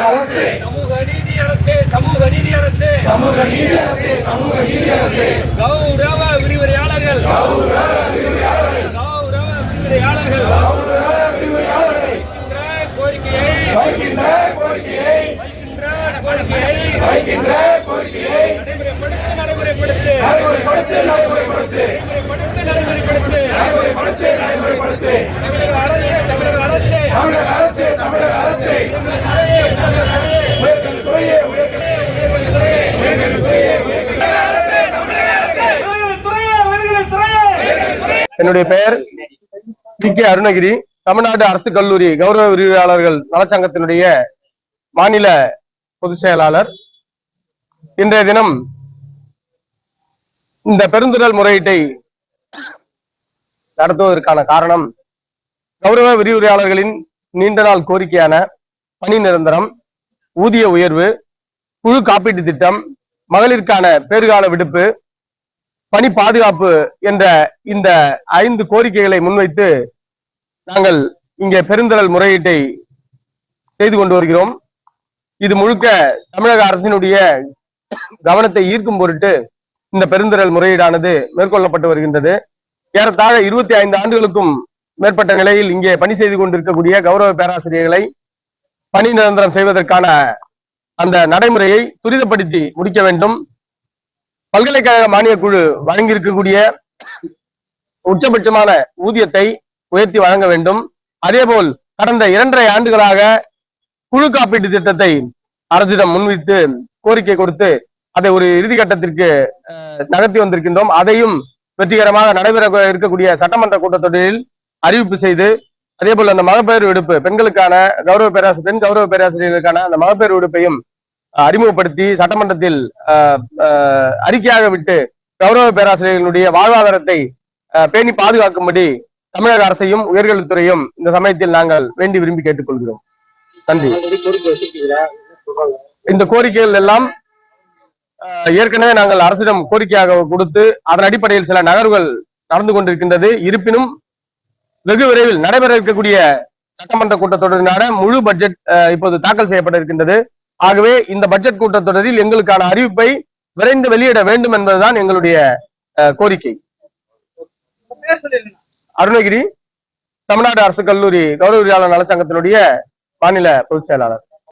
அரசே சமூக நீதி அரசே சமூக நீதி அரசே சமூக நீதி அரசே சமூக நீதி அரசே கௌரவ விரிவுரையாளர்கள் கௌரவ விரிவுரையாளர்கள் கௌரவ விரிவுரையாளர்கள் கௌரவ விரிவுரையாளர்கள் கோரிக்கையை வைக்கின்ற கோரிக்கையை வைக்கின்ற கோரிக்கையை நடைமுறைப்படுத்து தமிழக அரசே தமிழக அரசே தமிழக அரசே தமிழக அரசே என்னுடைய பெயர் கே அருணகிரி. தமிழ்நாடு அரசு கல்லூரி கௌரவ விரிவுரையாளர்கள் நலச்சங்கத்தினுடைய மாநில பொதுச் செயலாளர். இன்றைய தினம் இந்த பெருந்திரள் முறையீட்டை நடத்துவதற்கான காரணம், கௌரவ விரிவுரையாளர்களின் நீண்ட நாள் கோரிக்கையான பணி நிரந்தரம், ஊதிய உயர்வு, குழு காப்பீட்டு திட்டம், மகளிருக்கான பேறுகால விடுப்பு, பணி பாதுகாப்பு என்ற இந்த 5 கோரிக்கைகளை முன்வைத்து நாங்கள் இங்கே பெருந்திரள் முறையீட்டை செய்து கொண்டு வருகிறோம். இது முழுக்க தமிழக அரசினுடைய கவனத்தை ஈர்க்கும் பொருட்டு இந்த பெருந்திரள் முறையீடானது மேற்கொள்ளப்பட்டு வருகின்றது. ஏறத்தாழ 25 ஆண்டுகளுக்கும் மேற்பட்ட நிலையில் இங்கே பணி செய்து கொண்டிருக்கக்கூடிய கௌரவ பேராசிரியர்களை பணி நிரந்தரம் செய்வதற்கான அந்த நடைமுறையை துரிதப்படுத்தி முடிக்க வேண்டும். பல்கலைக்கழக மானிய குழு வழங்கியிருக்கக்கூடிய உச்சபட்சமான ஊதியத்தை உயர்த்தி வழங்க வேண்டும். அதேபோல் கடந்த 2.5 ஆண்டுகளாக குழு காப்பீட்டு திட்டத்தை அரசிடம் முன்வைத்து கோரிக்கை கொடுத்து அதை ஒரு இறுதி கட்டத்திற்கு நகர்த்தி வந்திருக்கின்றோம். அதையும் வெற்றிகரமாக நடைபெற இருக்கக்கூடிய சட்டமன்ற கூட்டத்தொடரில் அறிவிப்பு செய்து, அதே போல் அந்த மகப்பேறு விடுப்பு பெண்களுக்கான பெண் கௌரவ பேராசிரியர்களுக்கான அந்த மகப்பேறு விடுப்பையும் அறிமுகப்படுத்தி சட்டமன்றத்தில் அறிக்கையாக விட்டு கௌரவ பேராசிரியர்களுடைய வாழ்வாதாரத்தை பேணி பாதுகாக்கும்படி தமிழக அரசையும் உயர்கல்வித்துறையும் இந்த சமயத்தில் நாங்கள் வேண்டி விரும்பி கேட்டுக்கொள்கிறோம். நன்றி. இந்த கோரிக்கைகள் எல்லாம் ஏற்கனவே நாங்கள் அரசிடம் கோரிக்கையாக கொடுத்து அதன் அடிப்படையில் சில நகர்வுகள் நடந்து கொண்டிருக்கின்றது. இருப்பினும் வெகு விரைவில் நடைபெற இருக்கக்கூடிய சட்டமன்ற கூட்டத்தொடரினான முழு பட்ஜெட் இப்போது தாக்கல் செய்யப்பட இருக்கின்றது. ஆகவே இந்த பட்ஜெட் கூட்டத்தொடரில் எங்களுக்கான அறிவிப்பை விரைந்து வெளியிட வேண்டும் என்பதுதான் எங்களுடைய கோரிக்கை. அருணகிரி, தமிழ்நாடு அரசு கல்லூரி கௌரவ விரிவுரையாளர் நலச்சங்கத்தினுடைய மாநில பொதுச் செயலாளர்.